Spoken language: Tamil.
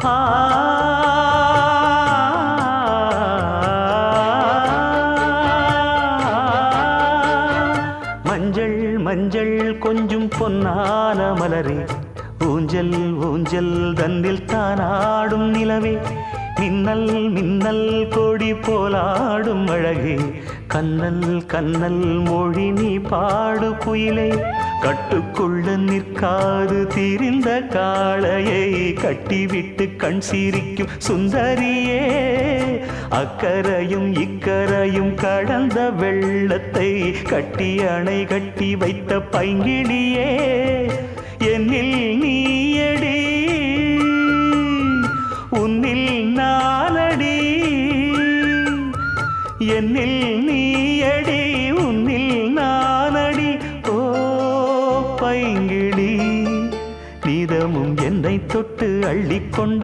ஆ மஞ்சள் மஞ்சள் கொஞ்சம் பொன்னான மலரே, ஊஞ்சல் ஊஞ்சல் தன்னில் தானாடும் நிலவே, மின்னல் மின்னல் கொடி போலாடும் அழகே, கண்ணல் கண்ணல் மொழி நீ பாடு குயிலே, கட்டுக்குள்ள நிற்காது திரிந்த காளையை கட்டிவிட்டு கண் சிரிக்கும் சுந்தரியே, அக்கரையும் இக்கரையும் கடந்த வெள்ளத்தை கட்டி அணை கட்டி வைத்த பைங்கிளியே, என்னில் நீயடி உன்னில் நானடி, என்னில் நீயடி உன்னில் நானடி. ஓ பைங்கிளி, நீதமும் என்னை தொட்டு அள்ளிக்கொண்டு